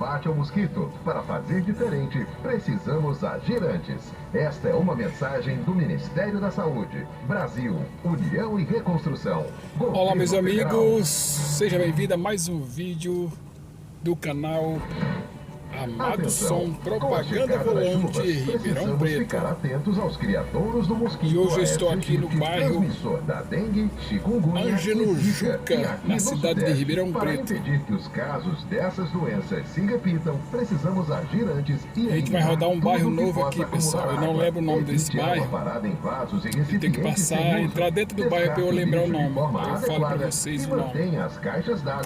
Combate ao mosquito. Para fazer diferente, precisamos agir antes. Esta é uma mensagem do Ministério da Saúde. Brasil, União e Reconstrução. Olá, meus Governo Federal. amigos, seja bem-vindo a mais um vídeo do canal Amado Som Propaganda Volante Ribeirão Preto. Ficar atentos aos criadouros do mosquito. E hoje eu estou aqui no bairro da dengue, chikungunya, Ângelo e Zika, Juca, na cidade de Ribeirão Preto. Para impedir que os casos dessas doenças se repitam, precisamos agir antes e A gente vai rodar um bairro novo aqui, pessoal. Eu não lembro o nome desse bairro. Eu tenho que passar, entrar dentro do bairro para eu lembrar o nome. Eu falo para vocês o nome.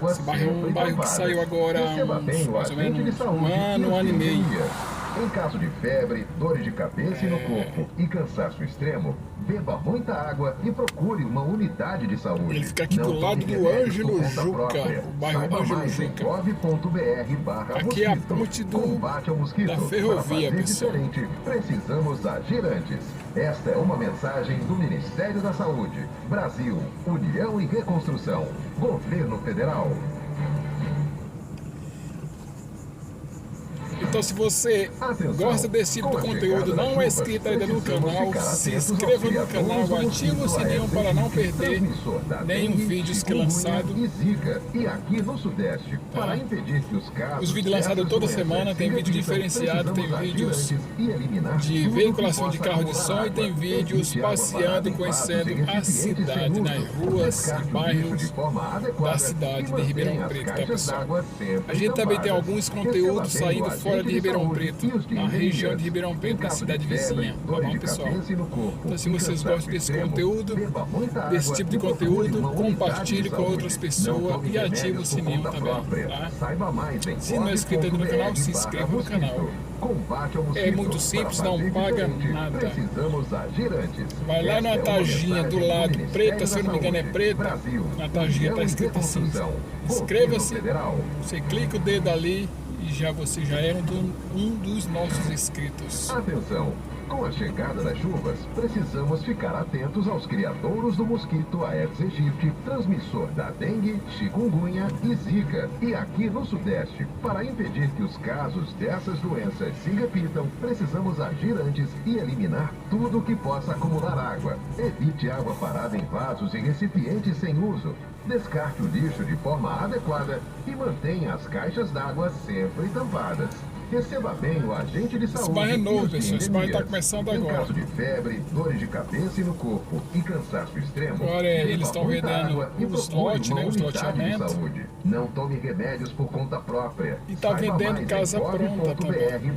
Esse bairro é um bairro que saiu agora há mais ou menos um ano e meio. Em caso de febre, dores de cabeça e no corpo e cansaço extremo, beba muita água e procure uma unidade de saúde. Ele fica aqui do lado do Ângelo Juca, o bairro Ângelo Juca. Aqui é a ponte da ferrovia, pessoal. Precisamos agir antes. Esta é uma mensagem do Ministério da Saúde. Brasil, União e Reconstrução. Governo Federal. Então, se você gosta desse tipo de conteúdo, não é inscrito ainda no canal, se inscreva no canal, ative o sininho para não perder nenhum vídeo que é lançado. Os vídeos lançados toda semana, tem vídeo diferenciado, tem vídeos de veiculação de carro de som e tem vídeos passeando, conhecendo a cidade, nas ruas e bairros da cidade de Ribeirão Preto, tá, pessoal? A gente também tem alguns conteúdos saindo fora de Ribeirão Preto, na região de Ribeirão Preto, na cidade vizinha, tá bom, pessoal? Então, se vocês gostam desse conteúdo, desse tipo de conteúdo, compartilhe com outras pessoas e ative o sininho também, tá? Se não é inscrito ainda no canal, se inscreva no canal. É muito simples, não paga nada. Vai lá na tarjinha do lado, preta, se eu não me engano é preta, na tarjinha está escrito assim, inscreva-se, você clica o dedo ali e você já é um dos nossos inscritos. Atenção! Com a chegada das chuvas, precisamos ficar atentos aos criadouros do mosquito Aedes aegypti, transmissor da dengue, chikungunya e zika. E aqui no Sudeste, para impedir que os casos dessas doenças se repitam, precisamos agir antes e eliminar tudo que possa acumular água. Evite água parada em vasos e recipientes sem uso. Descarte o lixo de forma adequada e mantenha as caixas d'água sempre tampadas. Receba bem o agente de saúde. Esse bairro é novo, pessoal. Esse bairro está começando agora. Em caso de febre, dores de cabeça e no corpo e cansaço extremo, agora eles estão vendendo os lotes, né? Os loteamentos. Não tome remédios por conta própria. E está vendendo casa pronta também.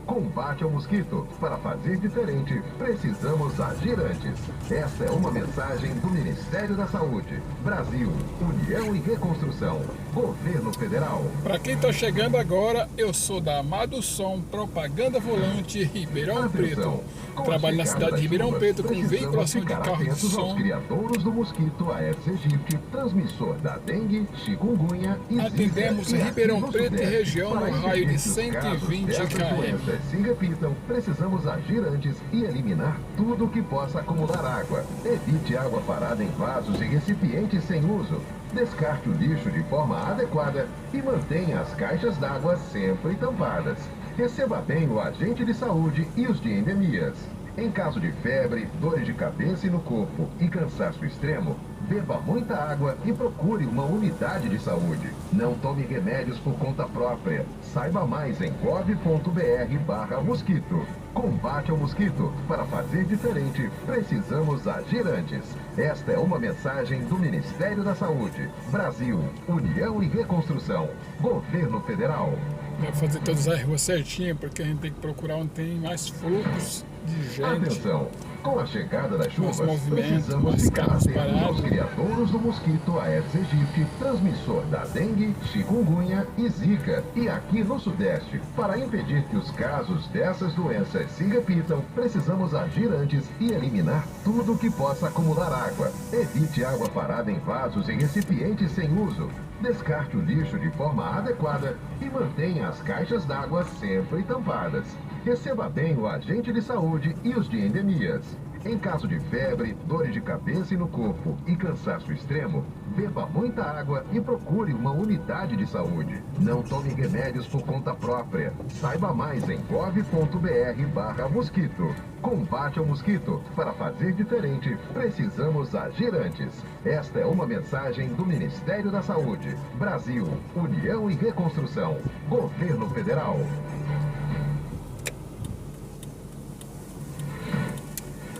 Combate ao mosquito. Para fazer diferente, precisamos agir antes. Esta é uma mensagem do Ministério da Saúde. Brasil, União e Reconstrução. Governo Federal. Para quem está chegando agora, eu sou da Amado Som Propaganda Volante Ribeirão Preto. Trabalho na cidade de Ribeirão Preto com veiculação de carro de som. Criadouros do mosquito Aedes aegypti, transmissor da dengue, chikungunya e atendemos em Ribeirão Preto e região no raio de 120 km. Se repitam, precisamos agir antes e eliminar tudo que possa acumular água. Evite água parada em vasos e recipientes sem uso. Descarte o lixo de forma adequada e mantenha as caixas d'água sempre tampadas. Receba bem o agente de saúde e os de endemias. Em caso de febre, dores de cabeça e no corpo e cansaço extremo, beba muita água e procure uma unidade de saúde. Não tome remédios por conta própria. Saiba mais em gov.br/mosquito. Combate ao mosquito. Para fazer diferente, precisamos agir antes. Esta é uma mensagem do Ministério da Saúde. Brasil, União e Reconstrução. Governo Federal. Vai fazer todas as ruas certinho, porque a gente tem que procurar onde tem mais fluxos de gente. Atenção! Com a chegada das chuvas, precisamos mais ficar carros atentos aos parados. criadouros do mosquito Aedes aegypti, transmissor da dengue, chikungunya e zika. E aqui no Sudeste, para impedir que os casos dessas doenças se repitam, precisamos agir antes e eliminar tudo que possa acumular água. Evite água parada em vasos e recipientes sem uso. Descarte o lixo de forma adequada e mantenha as caixas d'água sempre tampadas. Receba bem o agente de saúde e os de endemias. Em caso de febre, dores de cabeça e no corpo e cansaço extremo, beba muita água e procure uma unidade de saúde. Não tome remédios por conta própria. Saiba mais em gov.br/mosquito. Combate ao mosquito. Para fazer diferente, precisamos agir antes. Esta é uma mensagem do Ministério da Saúde. Brasil, União e Reconstrução. Governo Federal.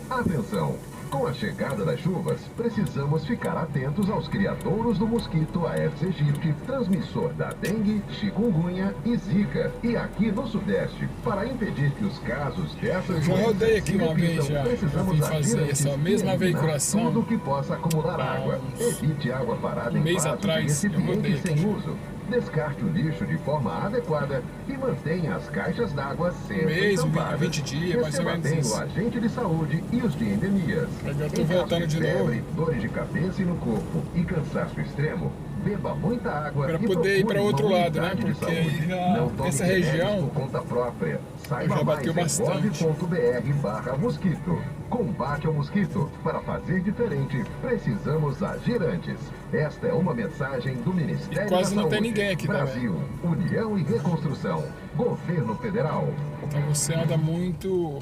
Atenção! Com a chegada das chuvas, precisamos ficar atentos aos criadouros do mosquito Aedes aegypti, transmissor da dengue, chikungunya e zika. E aqui no Sudeste, para impedir que os casos dessas já rodei aqui uma vez, já vim fazer essa mesma veiculação. Tudo que possa acumular água. Evite água parada em vasos e recipientes sem uso. Descarte o lixo de forma adequada e mantenha as caixas d'água sempre tampadas. 20 dias, mais ou menos bem isso. o agente de saúde e os de endemias. Eu tô voltando de febre, novo. dores de cabeça e no corpo e cansaço extremo, beba muita água para e poder ir para outro lado, né? unidade de Porque saúde. Não tome essa remédios região por conta própria. Saiba já mais bateu em bastante. gov.br/mosquito. Combate ao mosquito. Para fazer diferente, precisamos agir antes. Esta é uma mensagem do Ministério da quase não Saúde. tem ninguém aqui Brasil, União e Reconstrução. Governo Federal. Então você anda muito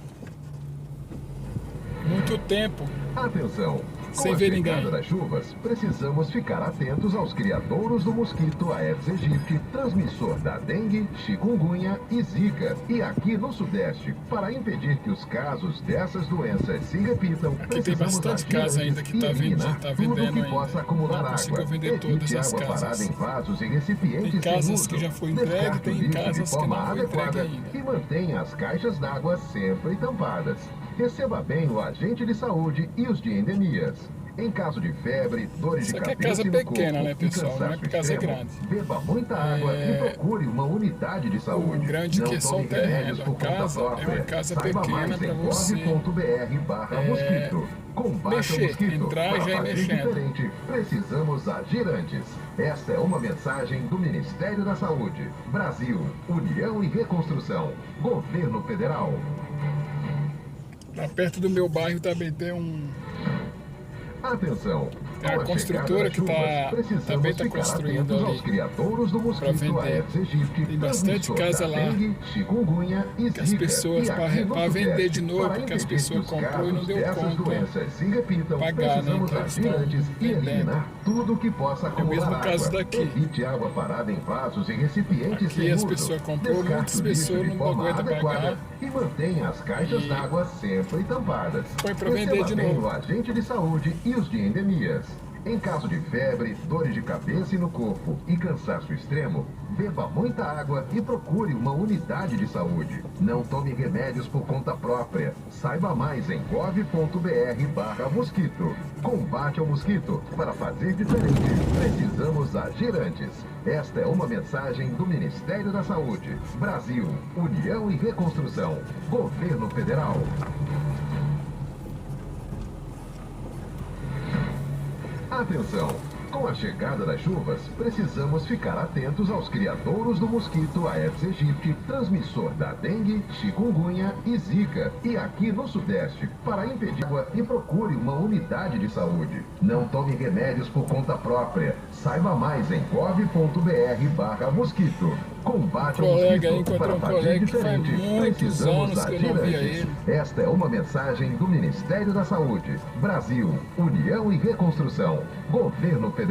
tempo Atenção! sem ver ninguém. Com a chegada das chuvas, precisamos ficar atentos aos criadouros do mosquito Aedes aegypti, transmissor da dengue, chikungunya e zika. E aqui no Sudeste, para impedir que os casos dessas doenças se repitam, aqui tem bastante casa ainda que está vendendo que possa acumular não consigo água. vender todas Evite as água parada casas. em vasos e recipientes Tem casas sem uso. que já foi entregue, Descarte o tem lixo de casas que forma não foi entregue adequada ainda. e mantenha as caixas d'água sempre tampadas. Receba bem o agente de saúde e os de endemias. Em caso de febre, dores de Isso aqui é cabeça casa e no corpo pequena, né, e pessoal? Não é cansaço casa extremo, grande. beba muita água e procure uma unidade de saúde. O grande Não que é só tome o terreno. remédios por A conta casa é própria. uma casa Saiba pequena mais para em você gov.br/mosquito. Combate mexer, ao mosquito. entrar Para já ir fazer mexendo. diferente, precisamos agir antes. Esta é uma mensagem do Ministério da Saúde. Brasil, União e Reconstrução. Governo Federal. Lá perto do meu bairro também tem Atenção! Tem a construtora que também está construindo ali aos criadouros do para mosquito vender. Aedes aegypti, Tem bastante transmissor casa da lá dengue, chikungunya e que as zika. pessoas E aqui no para vender Sudeste, de novo, para porque as impedir pessoas que os comprou e não casos deu dessas conta doenças se repitam, pagar, né? precisamos Então agir estão antes e vendendo. eliminar tudo que possa acumular mesmo água. caso daqui. Evite água parada em vasos e recipientes Aqui sem as uso. pessoas comprou, Descarte muitas o lixo pessoas de não forma aguentam adequada pagar. e mantenha as caixas E d'água sempre tampadas. põe para vender Receba de bem novo. o agente de saúde e os de endemias. Em caso de febre, dores de cabeça e no corpo e cansaço extremo, beba muita água e procure uma unidade de saúde. Não tome remédios por conta própria. Saiba mais em gov.br/mosquito. Combate ao mosquito. Para fazer diferente, precisamos agir antes. Esta é uma mensagem do Ministério da Saúde. Brasil, União e Reconstrução. Governo Federal. Atenção! Com a chegada das chuvas, precisamos ficar atentos aos criadouros do mosquito Aedes aegypti, transmissor da dengue, chikungunya e zika. E aqui no Sudeste, para impedir água e procure uma unidade de saúde. Não tome remédios por conta própria. Saiba mais em gov.br/mosquito. Combate ao Colega aí, mosquito. Para encontrei um fazer colega que faz diferente, muitos precisamos anos que eu agir não via antes. ele. Esta é uma mensagem do Ministério da Saúde. Brasil, União e Reconstrução. Governo Federal.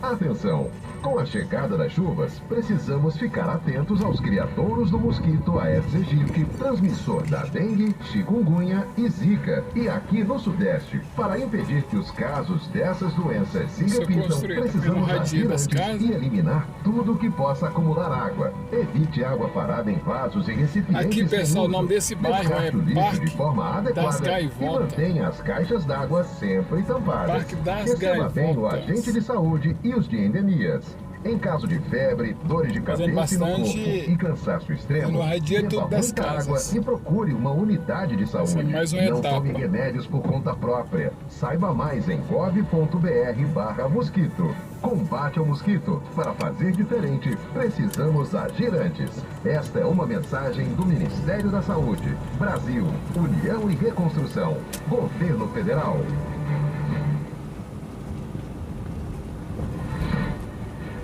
Atenção! Com a chegada das chuvas, precisamos ficar atentos aos criadouros do mosquito Aedes aegypti, transmissor da dengue, chikungunya e zika. E aqui no Sudeste, para impedir que os casos dessas doenças se repitam, precisamos agir antes e eliminar tudo que possa acumular água. Evite água parada em vasos e recipientes. Aqui, pessoal, o nome desse bairro é Parque de forma das adequada e Gaivotas. mantenha as caixas d'água sempre tampadas. Parque das Receba bem o Gaivotas. agente de saúde e os de endemias. Em caso de febre, dores de cabeça no corpo e cansaço extremo, beba muita água e procure uma unidade de saúde. Não tome remédios por conta própria. Saiba mais em gov.br/mosquito. Combate ao mosquito. Para fazer diferente, precisamos agir antes. Esta é uma mensagem do Ministério da Saúde. Brasil, União e Reconstrução. Governo Federal.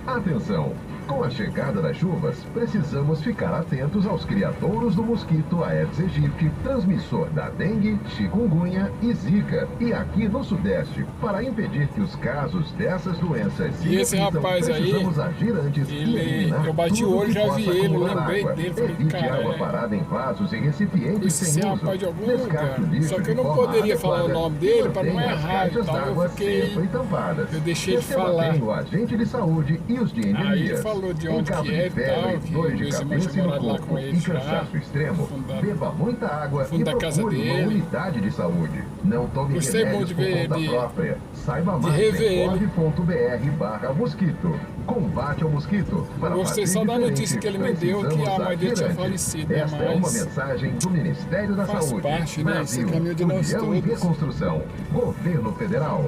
Atenção! Com a chegada das chuvas, precisamos ficar atentos aos criadouros do mosquito Aedes aegypti, transmissor da dengue, chikungunya e zika. E aqui no Sudeste, para impedir que os casos dessas doenças se repitam, precisamos agir antes e eliminar eu bati o olho, já vi ele, lembrei água. dele, falei, Evite água parada em vasos e recipientes sem uso. Descarte o lixo só que eu não de forma poderia falar o adequada nome dele e para não mantenha as errar. caixas Então d'água eu fiquei, sempre tampadas. eu deixei de Receba falar. bem o agente de saúde e os de endemias. Aí ele falou de onde que é e tal, que dores de meus irmãos cabeça tinham no morado lá corpo com e ele já, cansaço extremo, beba muita água fundo e da casa procure uma dele. unidade de saúde. Não tome Gostei remédios muito por de ver conta ele, própria. Saiba de mais rever em ele. gov.br/mosquito. Combate ao mosquito. Para Gostei fazer só da diferente, notícia que ele me deu, que a precisamos mãe dele tinha agir antes. falecido, né? Esta é uma Mas mensagem do Ministério da faz Saúde. parte, né? Brasil, Esse caminho de nós União e todos. Reconstrução. Governo Federal.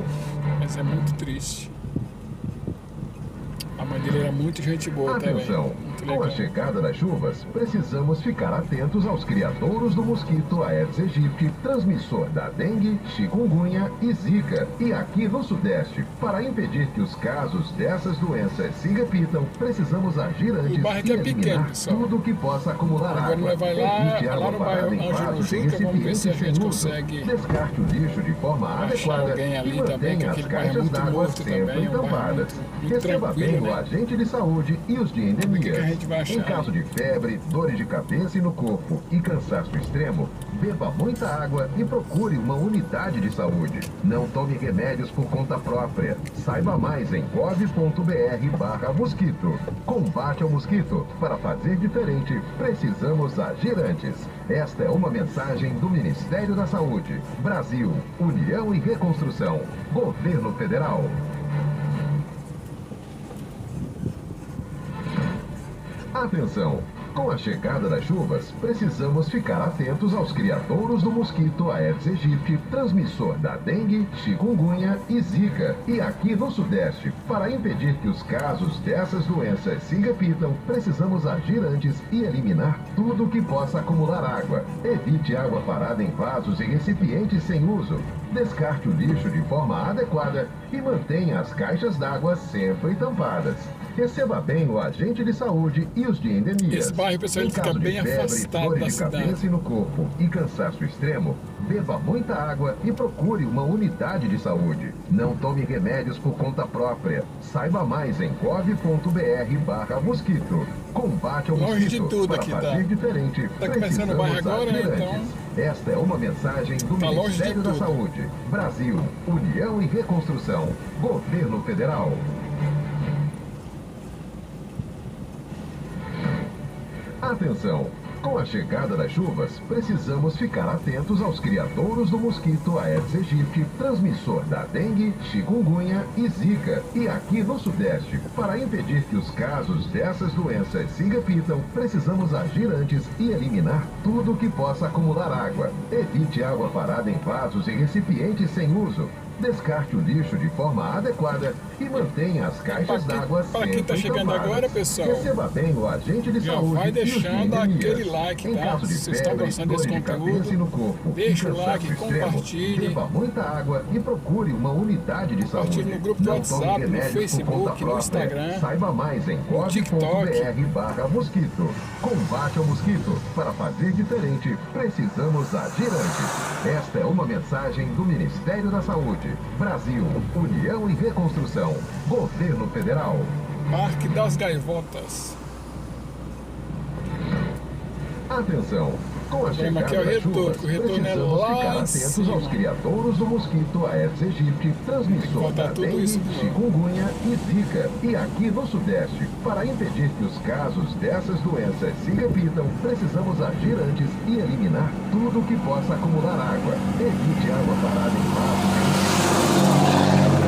Mas é muito triste. A mãe dele era muito gente boa Atenção! também. Muito Com a legal. chegada das chuvas, precisamos ficar atentos aos criadouros do mosquito Aedes aegypti, transmissor da dengue, chikungunya e zika. E aqui no Sudeste, para impedir que os casos dessas doenças se repitam, precisamos agir antes O bairro aqui e é pequeno, eliminar pessoal. tudo que possa acumular Agora água. nós vai lá, Evite lá água no parada bairro em Ângelo vasos e Juca, vamos ver se a recipientes gente sem uso. consegue Descarte o lixo de forma achar adequada alguém ali e também, que mantenha as aquele bairro é caixas muito d'água morto sempre também, é um bairro tampadas. muito Receba tranquilo, bem o né? agente de saúde e os de endemias. que a gente vai achar, Em caso de febre, dores de cabeça e no corpo e cansaço extremo, beba muita água e procure uma unidade de saúde. Não tome remédios por conta própria. Saiba mais em gov.br/mosquito. Combate ao mosquito. Para fazer diferente, precisamos agir antes. Esta é uma mensagem do Ministério da Saúde. Brasil, União e Reconstrução. Governo Federal. Atenção! Com a chegada das chuvas, precisamos ficar atentos aos criadouros do mosquito Aedes aegypti, transmissor da dengue, chikungunya e zika. E aqui no Sudeste, para impedir que os casos dessas doenças se repitam, precisamos agir antes e eliminar tudo que possa acumular água. Evite água parada em vasos e recipientes sem uso. Descarte o lixo de forma adequada e mantenha as caixas d'água sempre tampadas. Receba bem o agente de saúde e os de endemias. Esse bairro, pessoal, ele fica bem afastado dores da de cidade. cabeça e no corpo e cansaço extremo, beba muita água e procure uma unidade de saúde. Não tome remédios por conta própria. Saiba mais em gov.br/mosquito. Combate ao Longe mosquito. de tudo Para aqui, fazer tá? diferente, Tá começando o bairro precisamos agora, né? agir Então antes. Esta é uma mensagem do tá longe de Ministério da tudo. Saúde. Brasil, União e Reconstrução. Governo Federal. Atenção! Com a chegada das chuvas, precisamos ficar atentos aos criadouros do mosquito Aedes aegypti, transmissor da dengue, chikungunya e zika. E aqui no Sudeste, para impedir que os casos dessas doenças se repitam, precisamos agir antes e eliminar tudo que possa acumular água. Evite água parada em vasos e recipientes sem uso. Descarte o lixo de forma adequada e mantenha as caixas d'água sempre Para quem está chegando tampadas. agora, pessoal, Receba bem o agente de já saúde vai e os de deixando endemias. aquele like, Em tá? caso de Se vocês estão febre, gostando desse dores de cabeça e conteúdo, no corpo deixa e o like, cansaço extremo, compartilhe. beba muita água e procure uma unidade de saúde. Compartilhe no grupo do Não WhatsApp, tome no remédios por Facebook, conta no própria. Instagram, Saiba mais em no TikTok. gov.br/mosquito. Combate ao mosquito. Para fazer diferente, precisamos agir antes. Esta é uma mensagem do Ministério da Saúde. Brasil, União e Reconstrução. Governo Federal. Parque das Gaivotas. Atenção! Com a Problema aqui é o chegada das retorno, chuvas, que o retorno é precisamos lá ficar em atentos cima. aos criadouros do mosquito Aedes aegypti, transmissor botar da tudo dengue, isso de novo. chikungunya e zika. E aqui no Sudeste, para impedir que os casos dessas doenças se repitam, precisamos agir antes e eliminar tudo que possa acumular água. Evite água parada em vasos.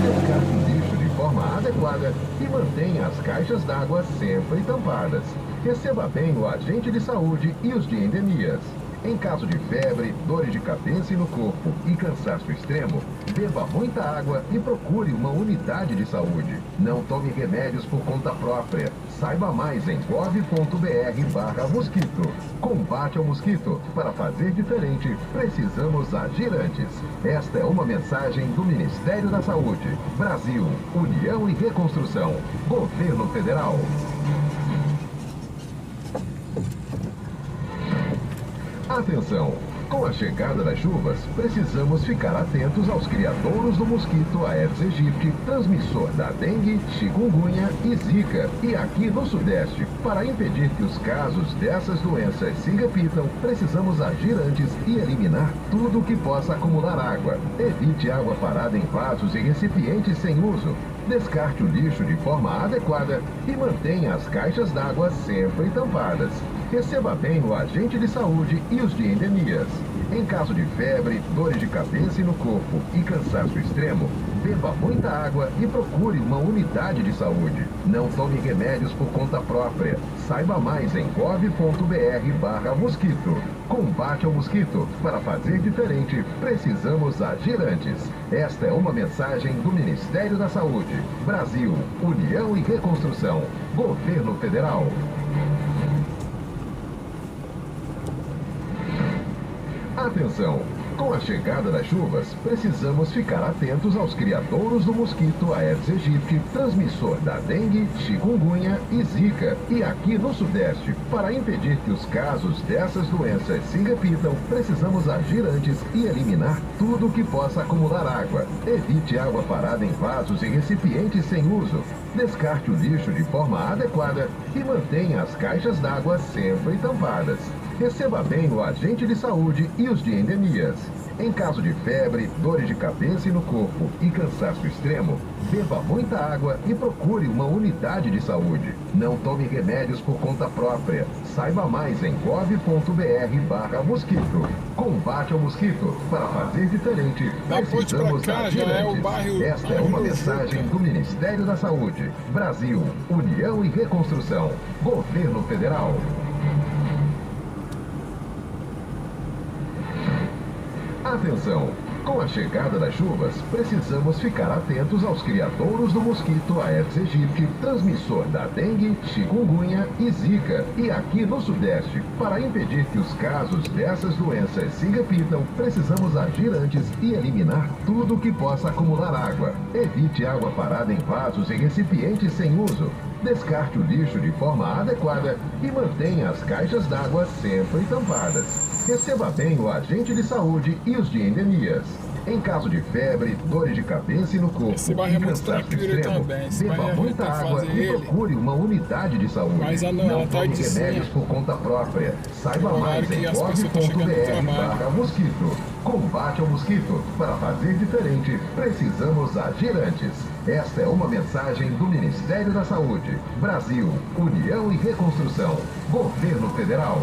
Descarte o lixo de forma adequada e mantenha as caixas d'água sempre tampadas. Receba bem o agente de saúde e os de endemias. Em caso de febre, dores de cabeça e no corpo e cansaço extremo, beba muita água e procure uma unidade de saúde. Não tome remédios por conta própria. Saiba mais em gov.br/mosquito. Combate ao mosquito. Para fazer diferente, precisamos agir antes. Esta é uma mensagem do Ministério da Saúde. Brasil, União e Reconstrução. Governo Federal. Atenção! Com a chegada das chuvas, precisamos ficar atentos aos criadouros do mosquito Aedes aegypti, transmissor da dengue, chikungunya e zika. E aqui no Sudeste, para impedir que os casos dessas doenças se repitam, precisamos agir antes e eliminar tudo que possa acumular água. Evite água parada em vasos e recipientes sem uso. Descarte o lixo de forma adequada e mantenha as caixas d'água sempre tampadas. Receba bem o agente de saúde e os de endemias. Em caso de febre, dores de cabeça e no corpo e cansaço extremo, beba muita água e procure uma unidade de saúde. Não tome remédios por conta própria. Saiba mais em gov.br/mosquito. Combate ao mosquito. Para fazer diferente, precisamos agir antes. Esta é uma mensagem do Ministério da Saúde. Brasil, União e Reconstrução. Governo Federal. Atenção! Com a chegada das chuvas, precisamos ficar atentos aos criadouros do mosquito Aedes aegypti, transmissor da dengue, chikungunya e zika. E aqui no Sudeste, para impedir que os casos dessas doenças se repitam, precisamos agir antes e eliminar tudo que possa acumular água. Evite água parada em vasos e recipientes sem uso. Descarte o lixo de forma adequada e mantenha as caixas d'água sempre tampadas. Receba bem o agente de saúde e os de endemias. Em caso de febre, dores de cabeça e no corpo e cansaço extremo, beba muita água e procure uma unidade de saúde. Não tome remédios por conta própria. Saiba mais em gov.br/mosquito. Combate ao mosquito. Para fazer diferente, precisamos agir antes. Esta é uma mensagem do Ministério da Saúde. Brasil, União e Reconstrução. Governo Federal. Atenção! Com a chegada das chuvas, precisamos ficar atentos aos criadouros do mosquito Aedes aegypti, transmissor da dengue, chikungunya e zika. E aqui no Sudeste, para impedir que os casos dessas doenças se repitam, precisamos agir antes e eliminar tudo que possa acumular água. Evite água parada em vasos e recipientes sem uso. Descarte o lixo de forma adequada e mantenha as caixas d'água sempre tampadas. Receba bem o agente de saúde e os de endemias. Em caso de febre, dores de cabeça e no corpo esse bairro é muito tranquilo também. Esse beba muita água e procure uma unidade de saúde. Mas não tome remédios por conta própria. Saiba mais em gov.br/mosquito. Combate ao mosquito. Para fazer diferente, precisamos agir antes. Esta é uma mensagem do Ministério da Saúde. Brasil, União e Reconstrução. Governo Federal.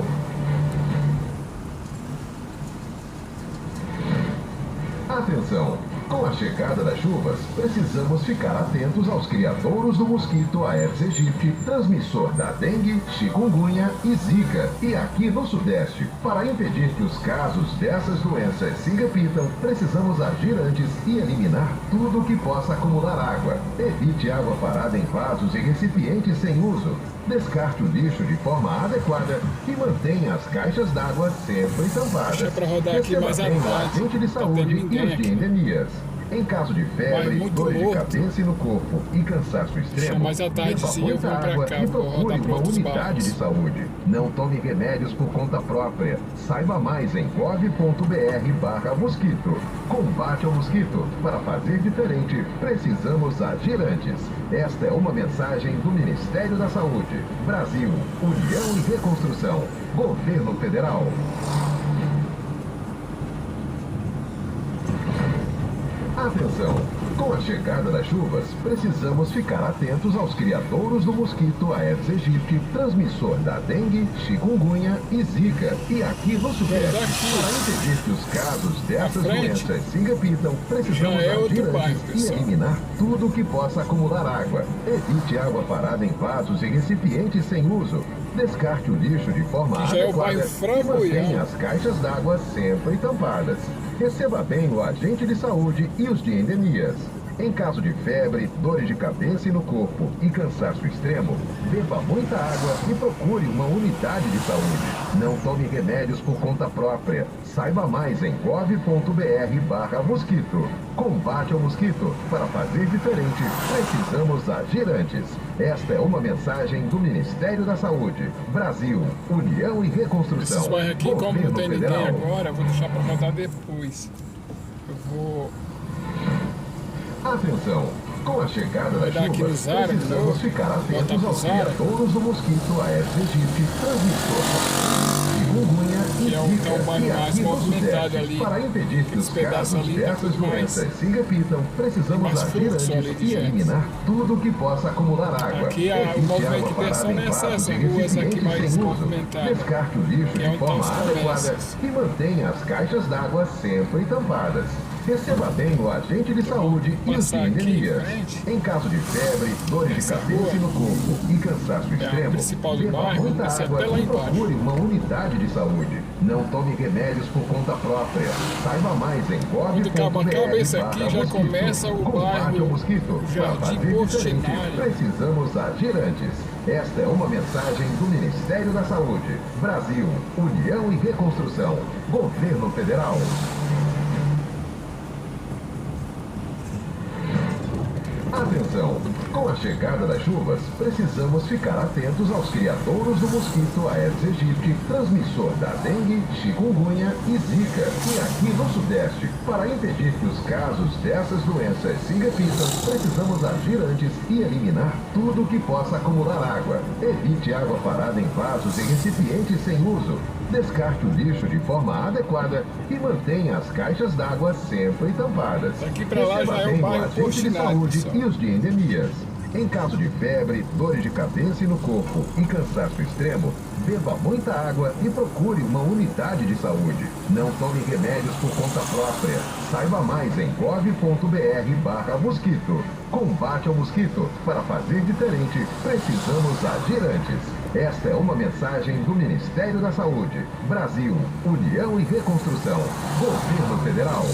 Atenção! Com a chegada das chuvas, precisamos ficar atentos aos criadouros do mosquito Aedes aegypti, transmissor da dengue, chikungunya e zika. E aqui no Sudeste, para impedir que os casos dessas doenças se repitam, precisamos agir antes e eliminar tudo que possa acumular água. Evite água parada em vasos e recipientes sem uso. Descarte o lixo de forma adequada e mantenha as caixas d'água sempre tampadas. Deixa pra rodar aqui mais à tarde. Agente de saúde e os de endemias. Em caso de febre, dores de cabeça e no corpo e cansaço extremo, mais à tarde, sim, eu vou pra cá, e vou procure rodar pra uma outros unidade bairros. de saúde. Não tome remédios por conta própria. Saiba mais em gov.br/mosquito. Combate ao mosquito. Para fazer diferente, precisamos agir antes. Esta é uma mensagem do Ministério da Saúde. Brasil, União e Reconstrução. Governo Federal. Atenção! Com a chegada das chuvas, precisamos ficar atentos aos criadouros do mosquito Aedes aegypti, transmissor da dengue, chikungunya e zika. E aqui no Sudeste, para impedir que os casos dessas doenças se repitam, precisamos agir antes e eliminar tudo que possa acumular água. Evite água parada em vasos e recipientes sem uso. Descarte o lixo de forma adequada e mantenha as caixas d'água sempre tampadas. Receba bem o agente de saúde e os de endemias. Em caso de febre, dores de cabeça e no corpo e cansaço extremo, beba muita água e procure uma unidade de saúde. Não tome remédios por conta própria. Saiba mais em gov.br/mosquito. Combate ao mosquito. Para fazer diferente, precisamos agir antes. Esta é uma mensagem do Ministério da Saúde. Brasil, União e Reconstrução. Esses bairros aqui, como não tem ninguém agora, eu vou deixar para contar depois. Eu vou... Atenção! Com a chegada das chuvas, precisamos ficar atentos aos criadouros do mosquito Aedes aegypti, transmissor chikungunya e zika, e aqui no Sudeste, para impedir que os casos dessas doenças se repitam, precisamos agir antes e eliminar tudo que possa acumular água. Aqui o movimento de ação é essas ruas aqui mais movimentadas. Descarte o lixo de forma adequada e mantenha as caixas d'água sempre tampadas. Receba bem o agente de saúde e os de endemias. Em caso de febre, dores de cabeça e no corpo e cansaço extremo, beba muita água e procure uma unidade de saúde. Não tome remédios por conta própria. Saiba mais em gov.br/mosquito. Jardim Portinari. Precisamos agir antes. Esta é uma mensagem do Ministério da Saúde. Brasil, União e Reconstrução. Governo Federal. Atenção! Com a chegada das chuvas, precisamos ficar atentos aos criadouros do mosquito Aedes aegypti, transmissor da dengue, chikungunya e zika. E aqui no Sudeste, para impedir que os casos dessas doenças se repitam, precisamos agir antes e eliminar tudo que possa acumular água. Evite água parada em vasos e recipientes sem uso. Descarte o lixo de forma adequada e mantenha as caixas d'água sempre tampadas. Daqui para lá já é o bairro Portinari, e os de endemias. Em caso de febre, dores de cabeça e no corpo e cansaço extremo, beba muita água e procure uma unidade de saúde. Não tome remédios por conta própria. Saiba mais em gov.br/mosquito. Combate ao mosquito. Para fazer diferente, precisamos agir antes. Esta é uma mensagem do Ministério da Saúde. Brasil, União e Reconstrução. Governo Federal.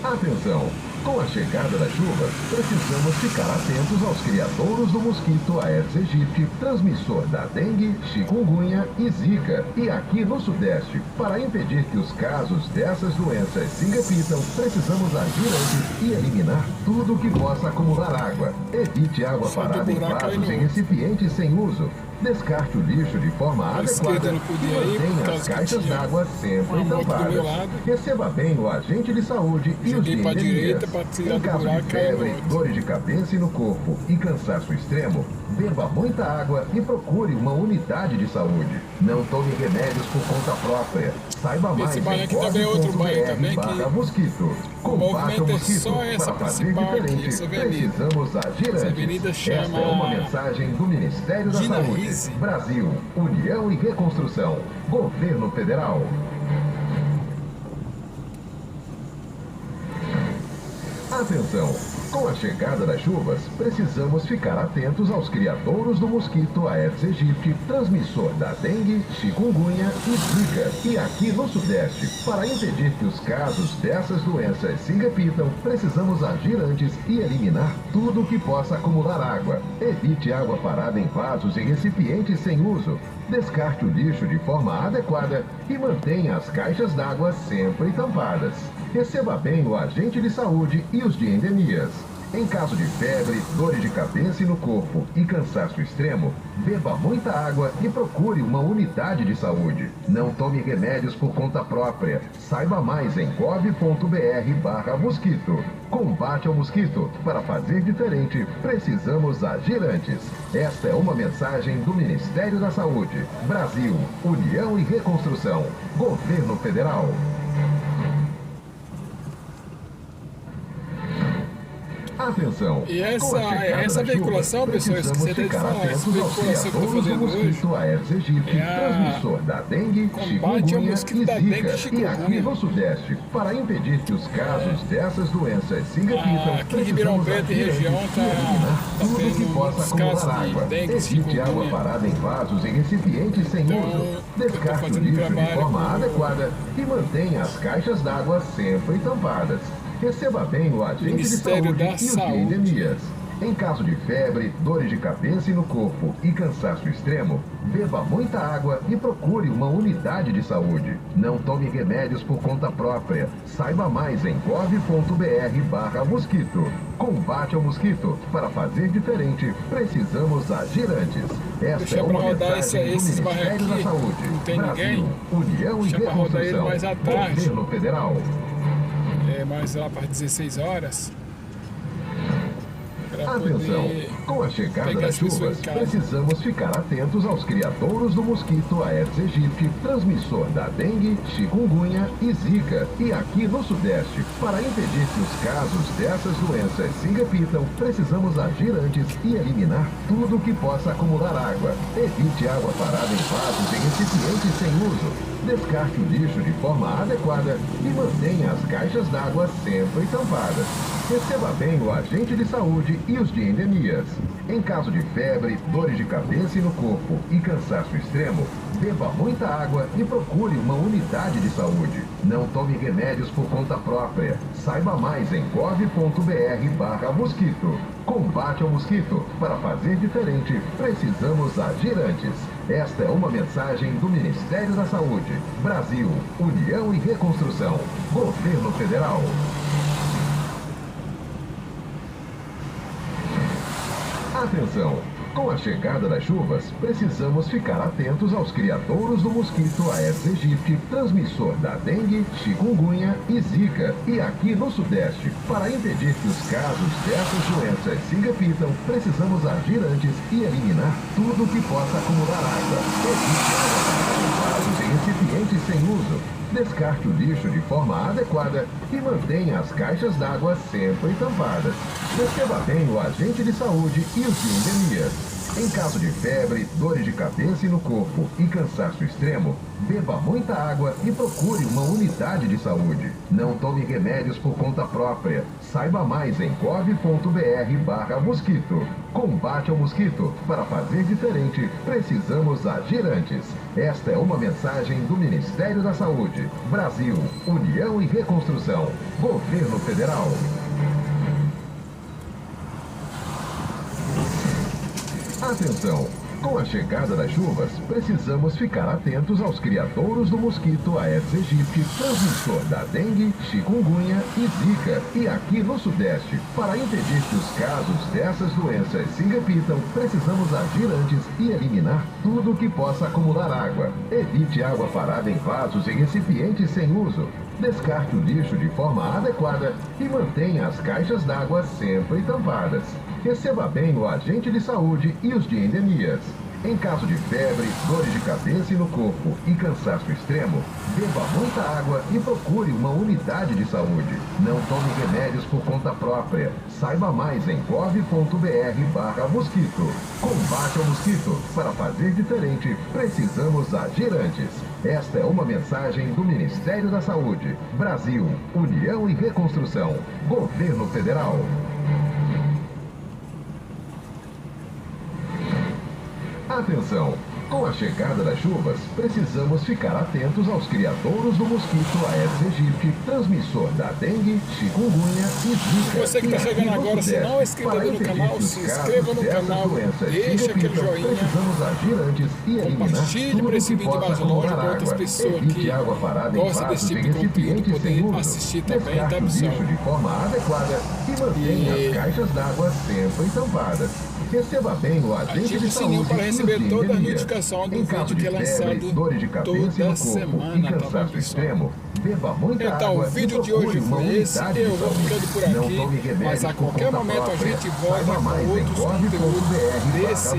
Atenção! Com a chegada das chuvas, precisamos ficar atentos aos criadouros do mosquito Aedes aegypti, transmissor da dengue, chikungunya e zika. E aqui no Sudeste, para impedir que os casos dessas doenças se repitam, precisamos agir antes e eliminar tudo que possa acumular água. Evite água parada em vasos e recipientes sem uso. Descarte o lixo de forma adequada e mantenha as caixas d'água sempre tampadas. Receba bem o agente de saúde e os de endemias. Em caso de febre, dores de cabeça e no corpo e cansaço extremo, beba muita água e procure uma unidade de saúde. Não tome remédios por conta própria. Saiba mais em gov.br/mosquito. Combate ao mosquito. Para fazer diferente, precisamos agir antes. Esta é uma mensagem do Ministério da Saúde. Brasil, União e Reconstrução. Governo Federal. Atenção! Com a chegada das chuvas, precisamos ficar atentos aos criadouros do mosquito Aedes aegypti, transmissor da dengue, chikungunya e zika. E aqui no Sudeste, para impedir que os casos dessas doenças se repitam, precisamos agir antes e eliminar tudo que possa acumular água. Evite água parada em vasos e recipientes sem uso. Descarte o lixo de forma adequada e mantenha as caixas d'água sempre tampadas. Receba bem o agente de saúde e os de endemias. Em caso de febre, dores de cabeça e no corpo e cansaço extremo, beba muita água e procure uma unidade de saúde. Não tome remédios por conta própria. Saiba mais em gov.br/mosquito. Combate ao mosquito. Para fazer diferente, precisamos agir antes. Esta é uma mensagem do Ministério da Saúde. Brasil, União e Reconstrução. Governo Federal. Atenção! E essa veiculação, pessoal, esqueci de falar, essa veiculação que eu estou fazendo hoje transmissor da dengue, combate ao mosquito da dengue e chikungunya. E aqui no Sudeste, para impedir que os casos dessas doenças se repitam, aqui em Ribeirão Preto e região está tudo que possa casos acumular de água. dengue e Evite água chikungunya. parada em vasos e recipientes sem uso. Descarte o lixo de forma adequada e mantenha as caixas d'água sempre tampadas. Receba bem o agente de Ministério saúde da e os de Saúde. endemias. Em caso de febre, dores de cabeça e no corpo e cansaço extremo, beba muita água e procure uma unidade de saúde. Não tome remédios por conta própria. Saiba mais em gov.br/mosquito. Combate ao mosquito. Para fazer diferente, precisamos agir antes. Esta Deixa é pra uma rodar mensagem do esses bairros Ministério da aqui. Saúde. Não tem Brasil, ninguém. União e Deixa pra rodar ele Reconstrução. mais à tarde. Governo Federal. Mais lá para 16 horas. Pra Atenção! poder Com a chegada pegar das as pessoas chuvas, em casa. precisamos ficar atentos aos criadouros do mosquito Aedes aegypti, transmissor da dengue, chikungunya e zika. E aqui no Sudeste, para impedir que os casos dessas doenças se repitam, precisamos agir antes e eliminar tudo que possa acumular água. Evite água parada em vasos e recipientes sem uso. Descarte o lixo de forma adequada e mantenha as caixas d'água sempre tampadas. Receba bem o agente de saúde e os de endemias. Em caso de febre, dores de cabeça e no corpo e cansaço extremo, beba muita água e procure uma unidade de saúde. Não tome remédios por conta própria. Saiba mais em gov.br/mosquito. Combate ao mosquito. Para fazer diferente, precisamos agir antes. Esta é uma mensagem do Ministério da Saúde. Brasil, União e Reconstrução. Governo Federal. Atenção! Com a chegada das chuvas, precisamos ficar atentos aos criadouros do mosquito Aedes aegypti, transmissor da dengue, chikungunya e zika. E aqui no Sudeste, para impedir que os casos dessas doenças se repitam, precisamos agir antes e eliminar tudo que possa acumular água. Evite água parada em vasos e recipientes sem uso. Descarte o lixo de forma adequada e mantenha as caixas d'água sempre tampadas. Receba bem o agente de saúde e os de endemias. Em caso de febre, dores de cabeça e no corpo e cansaço extremo, beba muita água e procure uma unidade de saúde. Não tome remédios por conta própria. Saiba mais em gov.br/mosquito. Combate ao mosquito. Para fazer diferente, precisamos agir antes. Esta é uma mensagem do Ministério da Saúde. Brasil, União e Reconstrução. Governo Federal. Atenção! Com a chegada das chuvas, precisamos ficar atentos aos criadouros do mosquito Aedes aegypti, transmissor da dengue, chikungunya e zika. E aqui no Sudeste, para impedir que os casos dessas doenças se repitam, precisamos agir antes e eliminar tudo que possa acumular água. Evite água parada em vasos e recipientes sem uso. Descarte o lixo de forma adequada e mantenha as caixas d'água sempre tampadas. Receba bem o agente de saúde e os de endemias. Em caso de febre, dores de cabeça e no corpo e cansaço extremo, beba muita água e procure uma unidade de saúde. Não tome remédios por conta própria. Saiba mais em gov.br/mosquito. Combate ao mosquito. Para fazer diferente, precisamos agir antes. Esta é uma mensagem do Ministério da Saúde. Brasil, União e Reconstrução. Governo Federal. Atenção! Com a chegada das chuvas, precisamos ficar atentos aos criadouros do mosquito Aedes aegypti, transmissor da dengue, chikungunya e zika. Você que está chegando agora, se não é inscrito no canal, se inscreva no canal, deixa aquele joinha, compartilhe para esse vídeo mais longe para outras pessoas que gostam desse tipo de conteúdo poder assistir também, tá, pessoal? De forma adequada e mantenha as caixas d'água sempre tampadas. Receba bem o agente de saúde para receber toda a notificação do em caso vídeo que é de lançado febre, dores de cabeça toda no corpo semana, e tá bom, cansaço pessoal? extremo, beba muita Então, água o vídeo e de hoje procure uma foi esse, unidade eu de vou saúde. ficando por Não aqui, tome remédios mas a por qualquer conta momento a própria. gente volta Saiba com mais em outros conteúdos gov.br/mosquito. desse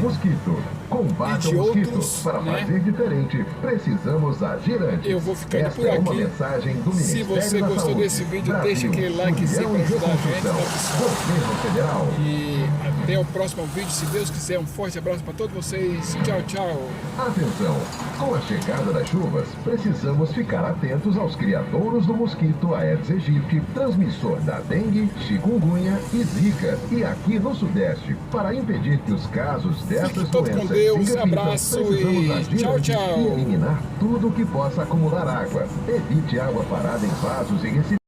Combate o mosquito. Para fazer diferente, precisamos agir antes. Eu vou ficando por Esta é aqui. uma mensagem do Se Ministério você da gostou Saúde, desse vídeo, Brasil, deixa aquele likezinho para ajudar a gente, tá, pessoal? Governo Federal. E até o próximo vídeo, se Deus quiser. Um forte abraço para todos vocês. Tchau, tchau. Atenção! Com a chegada das chuvas, precisamos ficar atentos aos criadouros do mosquito Aedes aegypti, transmissor da dengue, chikungunya e zika. E aqui no Sudeste, para impedir que os casos dessas doenças com Deus, se repitam, abraço precisamos e agir tchau, antes tchau. e eliminar tudo que possa acumular água. Evite água parada em vasos e recipientes.